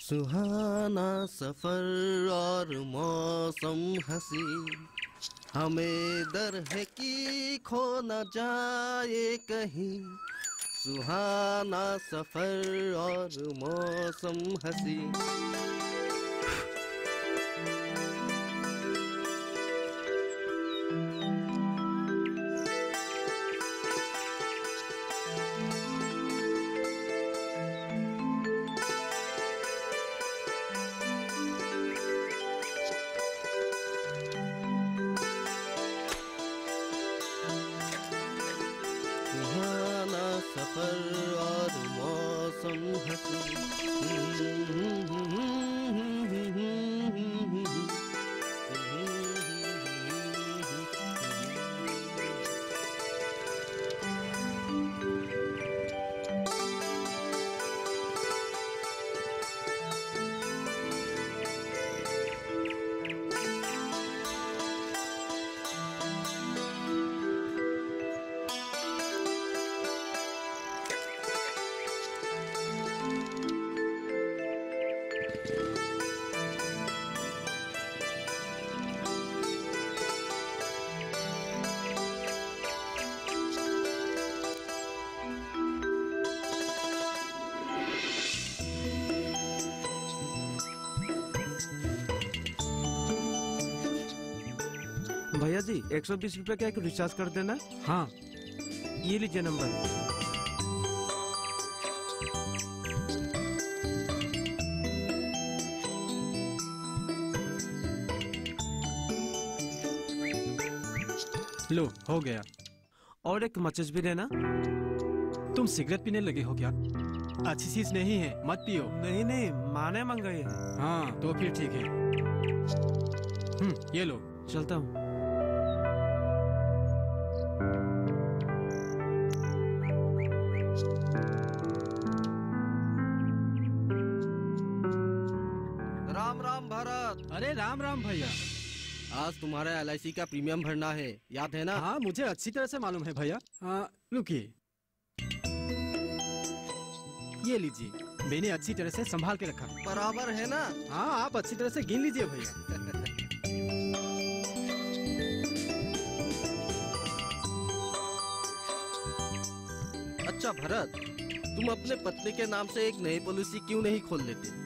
सुहाना सफर और मौसम हंसी, हमें डर है कि खो न जाए कहीं। सुहाना सफर और मौसम हंसी। सफर और मौसम हंसी। भैया जी 120 रुपए का एक रिचार्ज कर देना। हाँ ये लीजिए नंबर। लो हो गया। और एक माचिस भी देना। तुम सिगरेट पीने लगे हो क्या? अच्छी चीज नहीं है, मत पियो। नहीं नहीं माँ ने मंगाई है। हाँ तो फिर ठीक है। ये लो। चलता हूँ। राम राम भरत। अरे राम राम भैया। आज तुम्हारा LIC का प्रीमियम भरना है, याद है ना? हाँ मुझे अच्छी तरह से मालूम है भैया। रुकिए, ये लीजिए, मैंने अच्छी तरह से संभाल के रखा। बराबर है ना? हाँ आप अच्छी तरह से गिन लीजिए भैया। अच्छा भरत, तुम अपने पत्नी के नाम से एक नई पॉलिसी क्यों नहीं खोल लेते?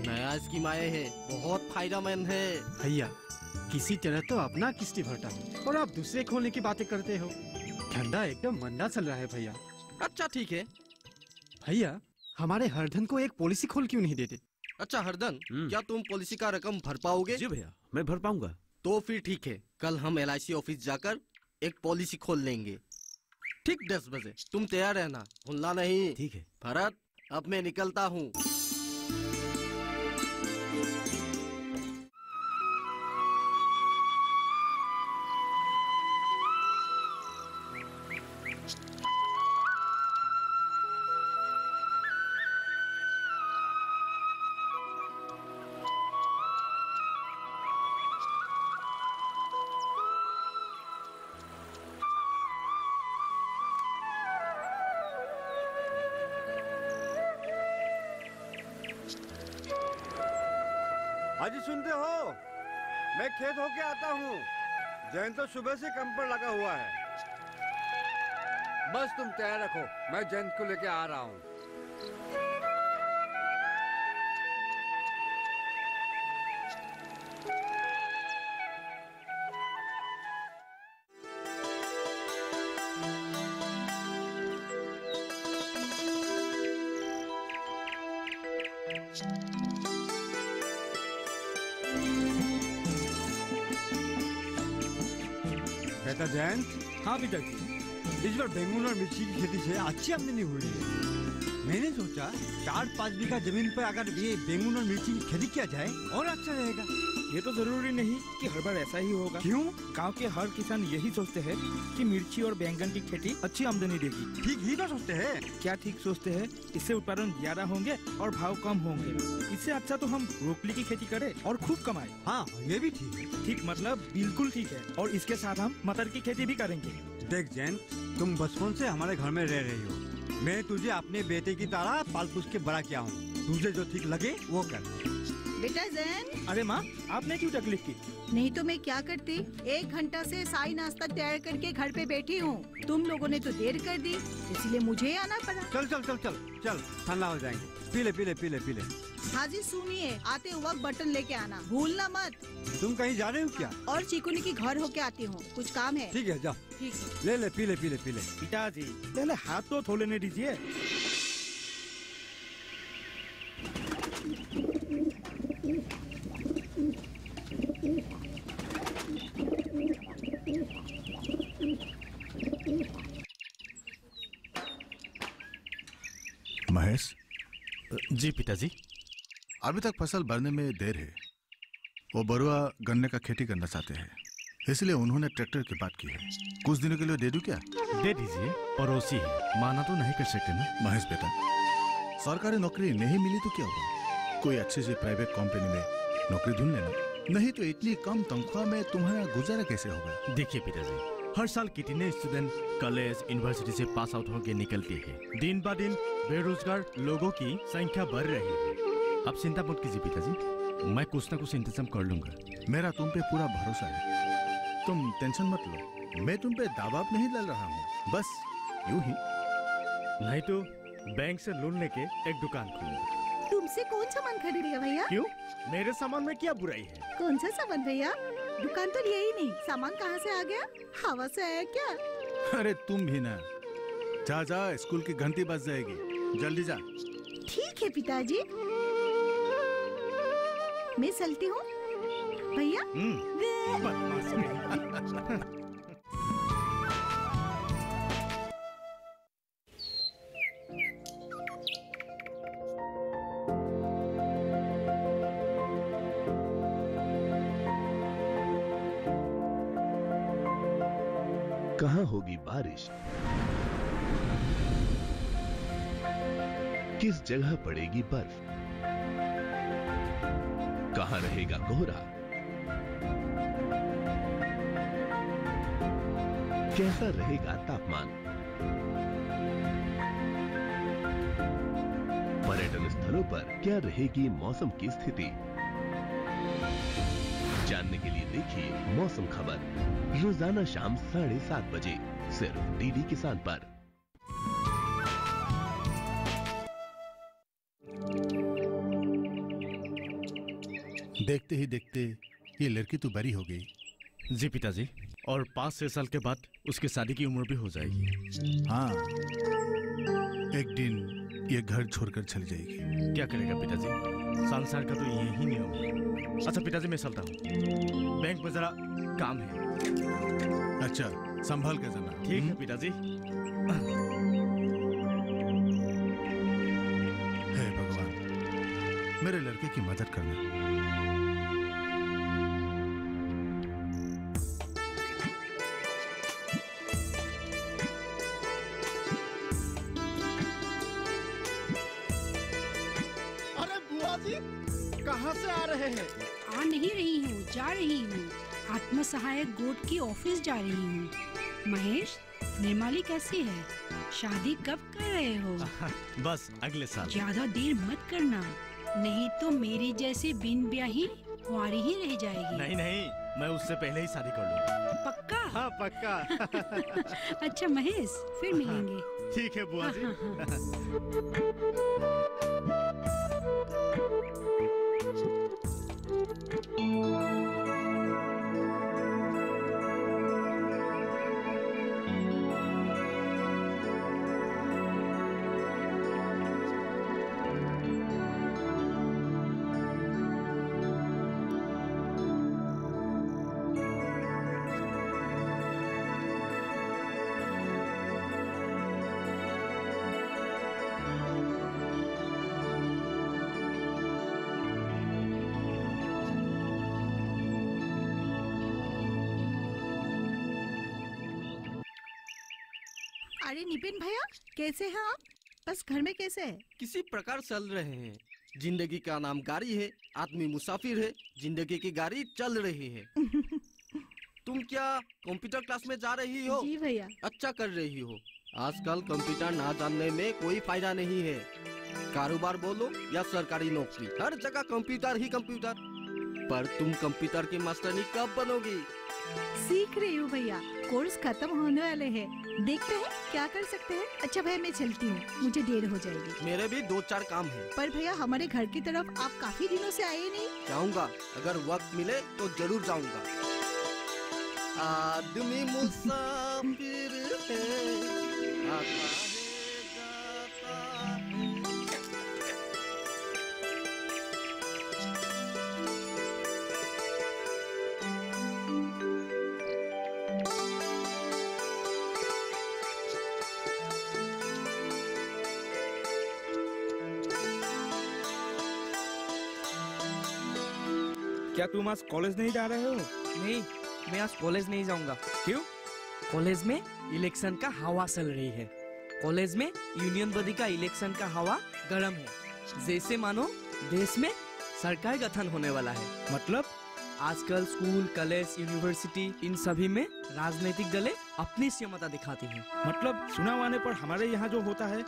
नया स्कीम आए है, बहुत फायदेमंद है। भैया किसी तरह तो अपना किस्ती भरता हूँ और आप दूसरे खोलने की बातें करते हो। धंधा एकदम मंदा चल रहा है भैया। अच्छा ठीक है। भैया हमारे हरधन को एक पॉलिसी खोल क्यों नहीं देते? अच्छा हरधन, क्या तुम पॉलिसी का रकम भर पाओगे? जी भैया मैं भर पाऊंगा। तो फिर ठीक है, कल हम LIC ऑफिस जाकर एक पॉलिसी खोल लेंगे। ठीक 10 बजे तुम तैयार रहना, भूलना नहीं। ठीक है भरत, अब मैं निकलता हूँ। हाजी सुनते हो? मैं खेत होके आता हूँ। जैन तो सुबह से काम पर लगा हुआ है। बस तुम तैयार रखो, मैं जैन को लेके आ रहा हूँ। बेटा जयंत, हाँ पिताजी। इस बार बैंगन और मिर्ची की खेती से अच्छी आमदनी हुई है। मैंने सोचा 4-5 बीघा जमीन पर अगर ये बैंगन और मिर्ची की खेती किया जाए और अच्छा रहेगा। ये तो जरूरी नहीं कि हर बार ऐसा ही होगा। क्यों? गांव के हर किसान यही सोचते हैं कि मिर्ची और बैंगन की खेती अच्छी आमदनी देगी। ठीक ही तो सोचते हैं। क्या ठीक सोचते हैं? इससे उत्पादन ज्यादा होंगे और भाव कम होंगे। इससे अच्छा तो हम ब्रोकली की खेती करें और खूब कमाएं। हाँ, ये भी ठीक है। ठीक मतलब बिल्कुल ठीक है। और इसके साथ हम मटर की खेती भी करेंगे। देख जयंत, तुम बचपन से हमारे घर में रह रही हो। मैं तुझे अपने बेटे की तरह पाल पोस के बड़ा किया हूँ। तुझे जो ठीक लगे वो कर। बेटा जैन, अरे माँ, आपने क्यों तकलीफ की? नहीं तो मैं क्या करती। 1 घंटा से साई नाश्ता तैयार करके घर पे बैठी हूँ। तुम लोगों ने तो देर कर दी, इसलिए मुझे आना पड़ा। चल चल चल चल चल, ठंडा हो जाएंगे। पी ले पी ले पी ले पी ले। हाँ जी सुनिए, आते वक्त बटन लेके आना, भूलना मत। तुम कहीं जा रहे हो क्या? और चिकुनी की घर होके आती हूँ, कुछ काम है। ठीक है, जाओ। ठीक है। ले ले पी ले पी ले पी ले। पिताजी पहले हाथ तो धो लेने दीजिए। महेश, जी पिताजी। अभी तक फसल भरने में देर है। वो बरुआ गन्ने का खेती करना चाहते हैं, इसलिए उन्होंने ट्रैक्टर की बात की है। कुछ दिनों के लिए दे दूं क्या? दे दीजिए, पड़ोसी है, माना तो नहीं कर सकते ना। महेश बेटा, सरकारी नौकरी नहीं मिली तो क्या होगा? कोई अच्छी सी प्राइवेट कंपनी में नौकरी ढूंढ लेना। नहीं तो इतनी कम तनख्वाह में तुम्हारा गुजारा कैसे होगा? देखिए पिताजी, हर साल कितने स्टूडेंट कॉलेज यूनिवर्सिटी से पास आउट होकर निकलते हैं। दिन ब दिन बेरोजगार लोगों की संख्या बढ़ रही है। आप चिंता मत कीजिए पिताजी, मैं कुछ न कुछ इंतजाम कर लूंगा। मेरा तुम पे पूरा भरोसा है, तुम टेंशन मत लो। मैं तुम पे दबाव नहीं डाल रहा हूँ, बस यूं ही। नहीं तो बैंक से लोन लेके एक दुकान खोलूंगा। तुमसे कौन सामान खरीदेगा भैया? क्यों? मेरे सामान में क्या बुराई है? कौन सा सामान भैया? दुकान तो यही नहीं, सामान कहाँ से आ गया? हवा से आया क्या? अरे तुम भी ना, जा जा, स्कूल की घंटी बज जाएगी, जल्दी जा। ठीक है पिताजी, मैं चलती हूँ। भैया बदमाश कहीं। कहाँ होगी बारिश, किस जगह पड़ेगी बर्फ, कहाँ रहेगा कोहरा, कैसा रहेगा तापमान, पर्यटन स्थलों पर क्या रहेगी मौसम की स्थिति। जानने के लिए देखिए मौसम खबर रोजाना शाम 7:30 बजे सिर्फ डीडी किसान पर। देखते ही देखते ये लड़की तो बड़ी हो गई। जी पिताजी, और 5-6 साल के बाद उसकी शादी की उम्र भी हो जाएगी। हाँ, एक दिन ये घर छोड़कर चली जाएगी। क्या करेगा पिताजी, संसार का तो यही नियम है। अच्छा पिताजी, मैं चलता हूँ, बैंक में जरा काम है। अच्छा, संभाल कर जाना। ठीक है पिताजी। हे भगवान, मेरे लड़के की मदद करना। अरे बुआ जी, कहाँ से आ रहे हैं? आ नहीं रही हूँ, जा रही हूँ। आत्म सहायक गोट की ऑफिस जा रही हूँ। महेश, निर्मली कैसी है? शादी कब कर रहे हो? बस अगले साल। ज्यादा देर मत करना, नहीं तो मेरी जैसी बिन ब्याही कुंवारी ही रह जाएगी। नहीं नहीं, मैं उससे पहले ही शादी कर लूंगा। पक्का? हाँ पक्का। अच्छा महेश, फिर मिलेंगे। ठीक है बुआ जी। अरे नितिन भैया, कैसे हैं आप? बस घर में कैसे है? किसी प्रकार चल रहे हैं। जिंदगी का नाम गाड़ी है, आदमी मुसाफिर है, जिंदगी की गाड़ी चल रही है। तुम क्या कंप्यूटर क्लास में जा रही हो? जी भैया। अच्छा कर रही हो। आजकल कंप्यूटर ना जानने में कोई फायदा नहीं है। कारोबार बोलो या सरकारी नौकरी, हर जगह कंप्यूटर ही कंप्यूटर। पर तुम कंप्यूटर की मास्टरनी कब बनोगी? सीख रही हूँ भैया, कोर्स खत्म होने वाले हैं, देखते हैं क्या कर सकते हैं। अच्छा भैया मैं चलती हूँ, मुझे देर हो जाएगी। मेरे भी 2-4 काम है। पर भैया हमारे घर की तरफ आप काफी दिनों से आए नहीं। जाऊंगा, अगर वक्त मिले तो जरूर जाऊंगा। आदमी मुसाफिर है, आता है जाता है। क्या तुम आज कॉलेज नहीं जा रहे हो? नहीं, मैं आज कॉलेज नहीं जाऊंगा। क्यों? कॉलेज में इलेक्शन का हवा चल रही है। कॉलेज में यूनियन बॉडी का इलेक्शन का हवा गर्म है। जैसे मानो देश में सरकार गठन होने वाला है। मतलब आजकल स्कूल, कॉलेज, यूनिवर्सिटी इन सभी में राजनीतिक दलें अपनी क्षमता दिखाती हैं। मतलब चुनाव आने पर हमारे यहाँ जो होता है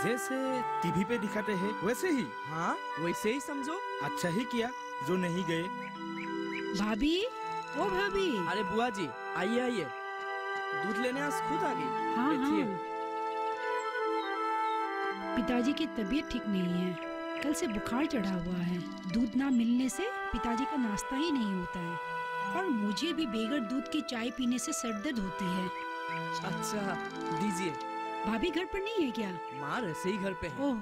जैसे टीवी पे दिखाते हैं वैसे ही? हाँ, वैसे ही समझो। अच्छा ही किया जो नहीं गए। भाभी, ओ भाभी। अरे बुआ जी, आइए आइए, दूध लेने आज खुद आ गई। हाँ बैठिए। हाँ। पिताजी की तबीयत ठीक नहीं है, कल से बुखार चढ़ा हुआ है। दूध ना मिलने से पिताजी का नाश्ता ही नहीं होता है और मुझे भी बगैर दूध की चाय पीने से सर दर्द होती है। अच्छा, दीजिए। भाभी घर पर नहीं है क्या? माँ ऐसे ही घर पे है। ओह,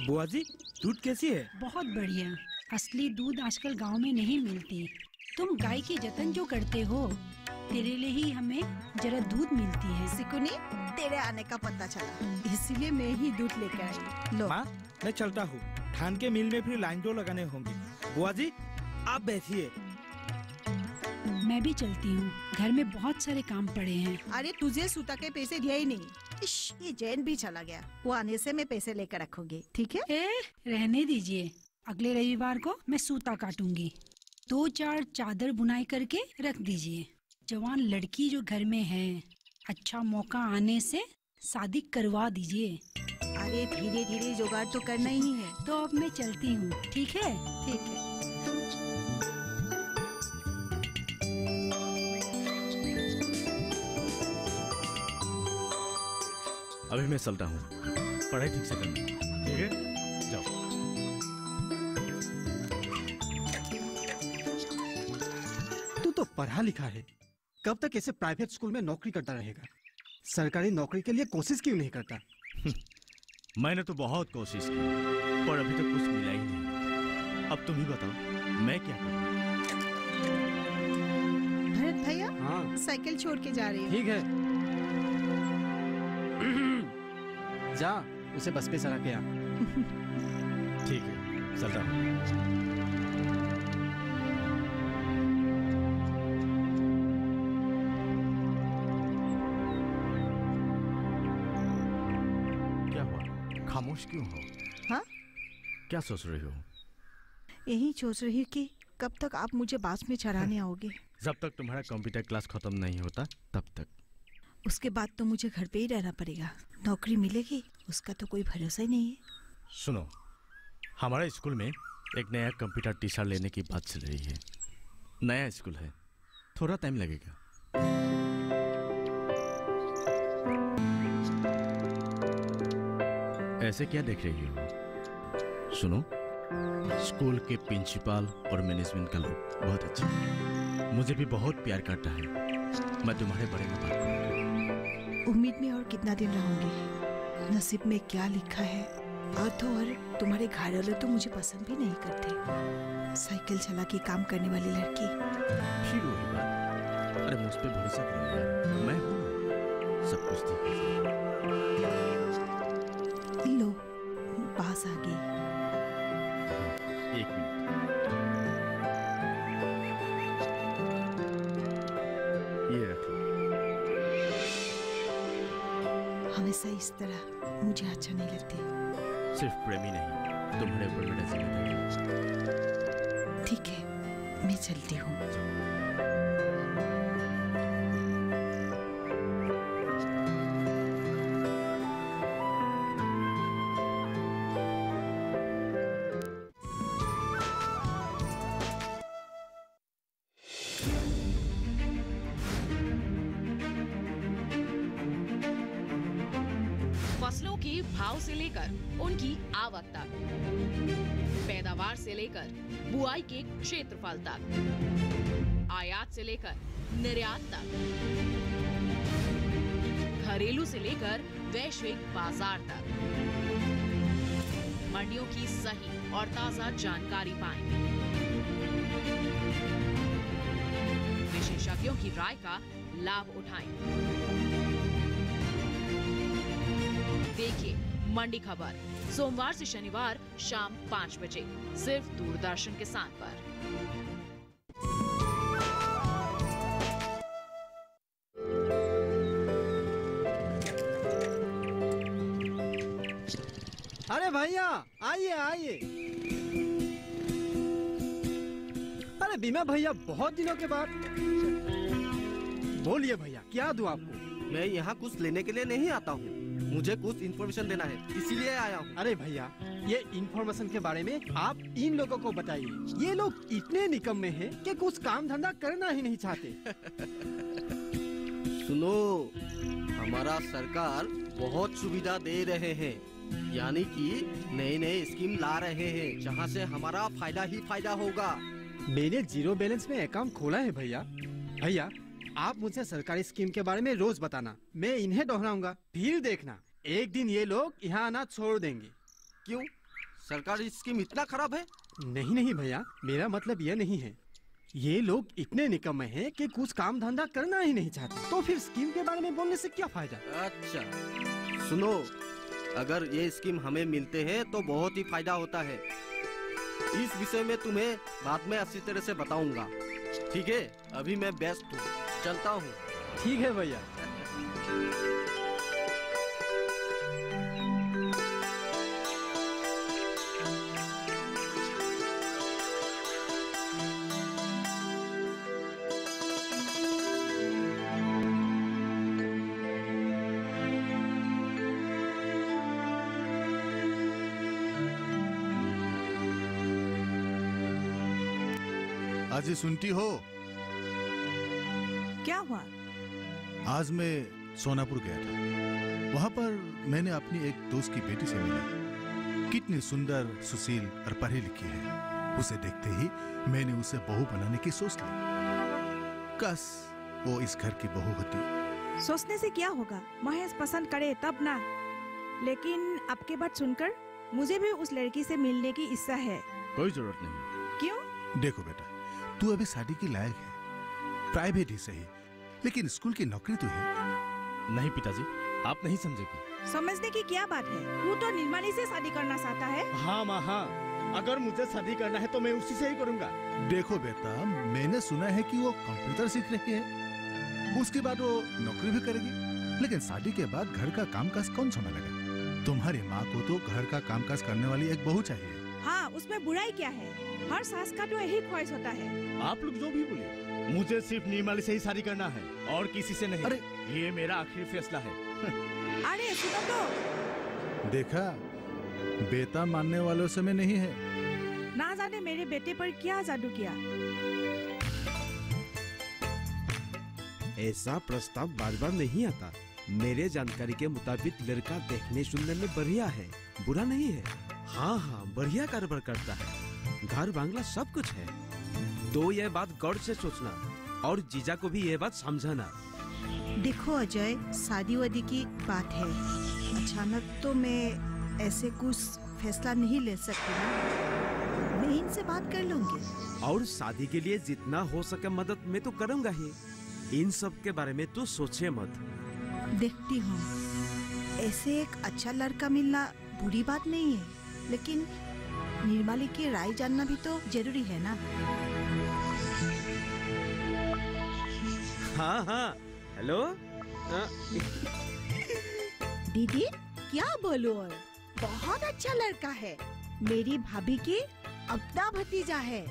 बुआ जी दूध कैसी है? बहुत बढ़िया। असली दूध आजकल गांव में नहीं मिलती। तुम गाय की जतन जो करते हो, तेरे लिए ही हमें जरा दूध मिलती है। सिकुनी, तेरे आने का पता चला, इसीलिए मैं ही दूध लेकर आई। लो। माँ मैं चलता हूँ, धान के मिल में फिर लाइन जो लगाने होंगे। बुआ जी आप बैठिए। मैं भी चलती हूँ, घर में बहुत सारे काम पड़े हैं। अरे तुझे सूता के पैसे दिए ही नहीं। इश, ये जैन भी चला गया। वो आने से मैं पैसे लेकर रखूंगी, ठीक है? रहने दीजिए, अगले रविवार को मैं सूता काटूंगी। 2-4 चादर बुनाई करके रख दीजिए। जवान लड़की जो घर में है, अच्छा मौका आने से शादी करवा दीजिए। अरे धीरे धीरे जुगाड़ तो करना ही है। तो अब मैं चलती हूँ, ठीक है? ठीक है। अभी मैं चलता हूँ, पढ़ाई ठीक से करना, ठीक है? जाओ। तू तो पढ़ा लिखा है, कब तक ऐसे प्राइवेट स्कूल में नौकरी करता रहेगा? सरकारी नौकरी के लिए कोशिश क्यों नहीं करता? मैंने तो बहुत कोशिश की, पर अभी तक कुछ मिला ही नहीं। अब तुम ही बताओ, मैं क्या करूं? भरत भैया, हाँ साइकिल छोड़ के जा रही हूँ। ठीक है। जा, उसे बस पे चढ़ा के आ। ठीक है, चलता हूँ। क्या हुआ? खामोश क्यों हो? हाँ? क्या सोच रही हो? यही सोच रही हूँ कि कब तक आप मुझे बस में चढ़ाने आओगे। जब तक तुम्हारा कंप्यूटर क्लास खत्म नहीं होता तब तक। उसके बाद तो मुझे घर पे ही रहना पड़ेगा। नौकरी मिलेगी उसका तो कोई भरोसा ही नहीं है। सुनो, हमारे स्कूल में एक नया कंप्यूटर टीचर लेने की बात चल रही है। नया स्कूल है, थोड़ा टाइम लगेगा। ऐसे क्या देख रही हो? सुनो, स्कूल के प्रिंसिपल और मैनेजमेंट का लोग बहुत अच्छे हैं। मुझे भी बहुत प्यार करता है। मैं तुम्हारे बारे में बात करूंगा। उम्मीद में और कितना दिन रहूंगी? नसीब में क्या लिखा है? और तो और तुम्हारे घर वाले तो मुझे पसंद भी नहीं करते। साइकिल चला के काम करने वाली लड़की। फिर वही बात। अरे मुझ पे भरोसा करो यार, मैं हूँ, सब कुछ ठीक है। लो, पास आ गई। एक मिनट। ये रख लो। हमेशा इस तरह मुझे अच्छा नहीं लगती। सिर्फ प्रेमी नहीं, तुम्हारे ऊपर मेरा जिम्मेदारी। ठीक है, मैं चलती हूँ। फसलों के भाव से लेकर उनकी आवक तक, पैदावार से लेकर बुआई के क्षेत्रफल तक, आयात से लेकर निर्यात तक, घरेलू से लेकर वैश्विक बाजार तक, मंडियों की सही और ताजा जानकारी पाएं। विशेषज्ञों की राय का लाभ उठाएं। देखिए मंडी खबर सोमवार से शनिवार शाम 5 बजे सिर्फ दूरदर्शन किसान पर। अरे भैया आइए आइए। अरे बीमा भैया, बहुत दिनों के बाद। बोलिए भैया, क्या दूं आपको? मैं यहाँ कुछ लेने के लिए नहीं आता हूँ, मुझे कुछ इन्फॉर्मेशन देना है, इसीलिए आया हूँ। अरे भैया, ये इन्फॉर्मेशन के बारे में आप इन लोगों को बताइए। ये लोग इतने निकम्मे हैं कि कुछ काम धंधा करना ही नहीं चाहते। सुनो, हमारा सरकार बहुत सुविधा दे रहे हैं, यानी कि नए नए स्कीम ला रहे हैं, जहाँ से हमारा फायदा ही फायदा होगा। मैंने जीरो बैलेंस में अकाउंट खोला है भैया। भैया, आप मुझे सरकारी स्कीम के बारे में रोज बताना, मैं इन्हें दोहराऊंगा। फिर देखना, एक दिन ये लोग यहाँ आना छोड़ देंगे। क्यों? सरकारी स्कीम इतना खराब है? नहीं भैया, मेरा मतलब ये नहीं है। ये लोग इतने निकम्मे हैं कि कुछ काम धंधा करना ही नहीं चाहते, तो फिर स्कीम के बारे में बोलने से क्या फायदा? अच्छा सुनो, अगर ये स्कीम हमें मिलते हैं तो बहुत ही फायदा होता है। इस विषय में तुम्हें बाद में अच्छी तरह से बताऊंगा, ठीक है? अभी मैं व्यस्त हूँ, चलता हूँ। ठीक है भैया। आज सुनती हो? क्या हुआ? आज मैं सोनापुर गया था। वहाँ पर मैंने अपनी एक दोस्त की बेटी से मिला। कितनी सुंदर, सुशील और पढ़ी लिखी है। उसे देखते ही मैंने उसे बहू बनाने की सोच ली। काश वो इस घर की बहू होती। सोचने से क्या होगा, महेश पसंद करे तब ना। लेकिन आपके बात सुनकर मुझे भी उस लड़की से मिलने की इच्छा है। कोई जरूरत नहीं। क्यों? देखो बेटा, तू अभी शादी के लायक है, प्राइवेट ही सही, लेकिन स्कूल की नौकरी तो है। नहीं पिताजी, आप नहीं समझेगी। समझने की क्या बात है? तू तो निर्मली से शादी करना चाहता है। हाँ माँ हाँ, अगर मुझे शादी करना है तो मैं उसी से ही करूँगा। देखो बेटा, मैंने सुना है कि वो कंप्यूटर सीख रही है, उसके बाद वो नौकरी भी करेगी, लेकिन शादी के बाद घर का कामकाज कौन संभालेगा? तुम्हारी माँ को तो घर का कामकाज करने वाली एक बहू चाहिए। हाँ, उसमें बुराई क्या है? हर सास का तो यही ख्वाहिश होता है। आप लोग जो भी बोले, मुझे सिर्फ निर्मली से ही शादी करना है और किसी से नहीं। अरे ये मेरा आखिरी फैसला है। अरे सुनो तो। देखा, बेटा मानने वालों से में नहीं है। ना जाने मेरे बेटे पर क्या जादू किया। ऐसा प्रस्ताव बार बार नहीं आता। मेरे जानकारी के मुताबिक लड़का देखने सुनने में बढ़िया है, बुरा नहीं है। हाँ हाँ, बढ़िया कारोबार करता है, घर बांग्ला सब कुछ है। तो यह बात गौर से सोचना और जीजा को भी यह बात समझाना। देखो अजय, शादी वादी की बात है, अचानक तो मैं ऐसे कुछ फैसला नहीं ले सकती ना। मैं इनसे बात कर लूंगी। और शादी के लिए जितना हो सके मदद मैं तो करूंगा ही। इन सब के बारे में तो सोचे मत। देखती हूँ, ऐसे एक अच्छा लड़का मिलना बुरी बात नहीं है, लेकिन निर्मली की राय जानना भी तो जरूरी है ना। हाँ हाँ, हेलो। दीदी क्या बोलूं, और बहुत अच्छा लड़का है। मेरी भाभी की अपना भतीजा है।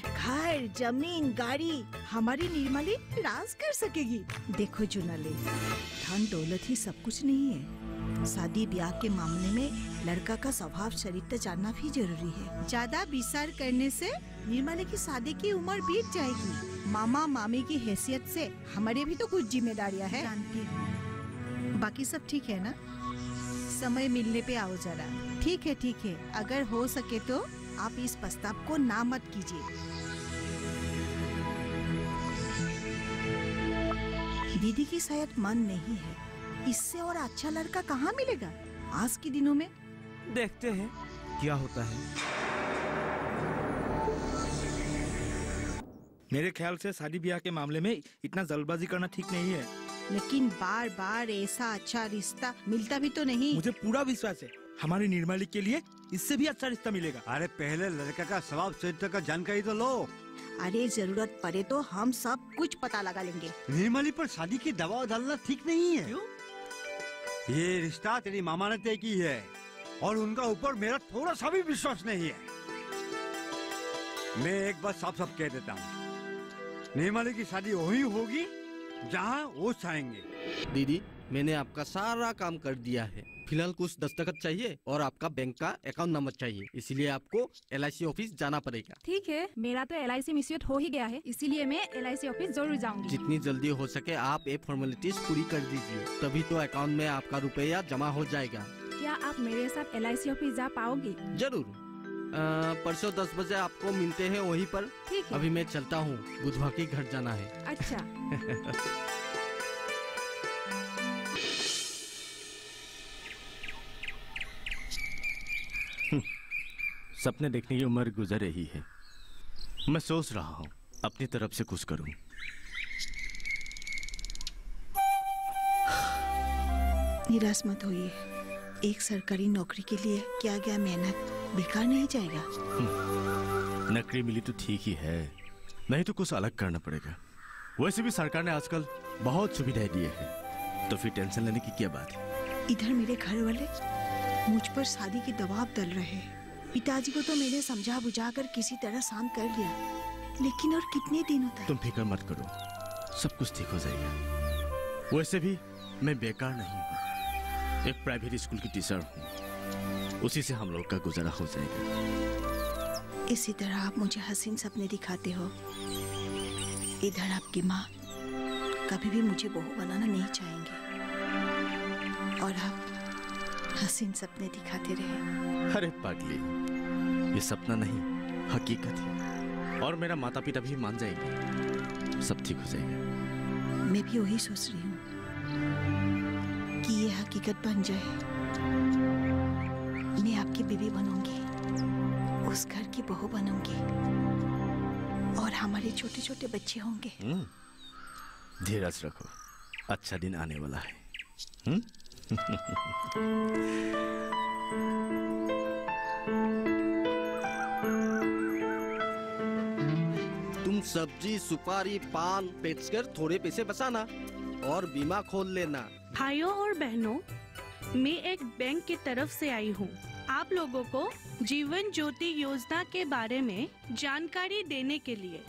घर, जमीन, गाड़ी, हमारी निर्मली राज कर सकेगी। देखो जुनाले, धन दौलत ही सब कुछ नहीं है। शादी ब्याह के मामले में लड़का का स्वभाव चरित्र जानना भी जरूरी है। ज्यादा विचार करने से निर्मली की शादी की उम्र बीत जाएगी। मामा मामी की हैसियत से हमारे भी तो कुछ जिम्मेदारियां हैं। जानती हूँ। बाकी सब ठीक है ना? समय मिलने पे आओ जरा। ठीक है, अगर हो सके तो आप इस प्रस्ताव को ना मत कीजिए। दीदी की शायद मन नहीं है। इससे और अच्छा लड़का कहाँ मिलेगा आज के दिनों में? देखते हैं क्या होता है। मेरे ख्याल से शादी ब्याह के मामले में इतना जल्दबाजी करना ठीक नहीं है। लेकिन बार बार ऐसा अच्छा रिश्ता मिलता भी तो नहीं। मुझे पूरा विश्वास है हमारी निर्मली के लिए इससे भी अच्छा रिश्ता मिलेगा। अरे पहले लड़का का स्वभाव चरित्र का जानकारी तो लो। अरे जरूरत पड़े तो हम सब कुछ पता लगा लेंगे। निर्मली पर शादी की दबाव डालना ठीक नहीं है। क्यों? ये रिश्ता तेरी मामा ने तय की है और उनका ऊपर मेरा थोड़ा सा भी विश्वास नहीं है। मैं एक बात साफ साफ कह देता हूँ, निर्मली की शादी वही होगी जहाँ वो चाहेंगे। दीदी, मैंने आपका सारा काम कर दिया है। फिलहाल कुछ दस्तखत चाहिए और आपका बैंक का अकाउंट नंबर चाहिए, इसीलिए आपको LIC ऑफिस जाना पड़ेगा। ठीक है, मेरा तो LIC मिसयूट हो ही गया है, इसीलिए मैं LIC ऑफिस जरूर जाऊंगी। जितनी जल्दी हो सके आप ये फॉर्मेलिटीज पूरी कर दीजिए, तभी तो अकाउंट में आपका रुपया जमा हो जाएगा। क्या आप मेरे साथ LIC ऑफिस जा पाओगे? जरूर। परसों 10 बजे आपको मिलते हैं वहीं पर। ठीक है। अभी मैं चलता हूँ, बुधवार के घर जाना है। अच्छा। सपने देखने की उम्र गुजर रही है। मैं सोच रहा हूँ अपनी तरफ से कुछ करूँ। निराश मत होइए। एक सरकारी नौकरी के लिए किया गया मेहनत बेकार नहीं जाएगा। नौकरी मिली तो ठीक ही है, नहीं तो कुछ अलग करना पड़ेगा। वैसे भी सरकार ने आजकल बहुत सुविधाएं दी है, तो फिर टेंशन लेने की क्या बात है। इधर मेरे घर वाले मुझ पर शादी के दबाव डाल रहे हैं। पिताजी को तो मैंने समझा बुझा कर किसी तरह शांत कर लिया, लेकिन और कितने दिनों तक। तुम फिक्र मत करो, सब कुछ ठीक हो जाएगा। वैसे भी मैं बेकार नहीं हूँ, एक प्राइवेट स्कूल की टीचर हूँ, उसी से हम लोग का गुजारा हो जाएगा। इसी तरह आप मुझे हसीन सपने दिखाते हो। इधर आपकी माँ कभी भी मुझे बहू बनाना नहीं चाहेंगे, और आप हसीन सपने दिखाते रहे। अरे पागली, ये सपना नहीं हकीकत है, और मेरा माता पिता भी मान जाएंगे, सब ठीक हो जाएगा। मैं भी वही सोच रही हूँ कि ये हकीकत बन जाए। मैं आपकी बीवी बनूंगी, उस घर की बहू बनूंगी, और हमारे छोटे छोटे बच्चे होंगे। धीरज रखो, अच्छा दिन आने वाला है। तुम सब्जी, सुपारी, पान बेचकर थोड़े पैसे बचाना और बीमा खोल लेना। भाइयों और बहनों, मैं एक बैंक की तरफ से आई हूँ आप लोगों को जीवन ज्योति योजना के बारे में जानकारी देने के लिए।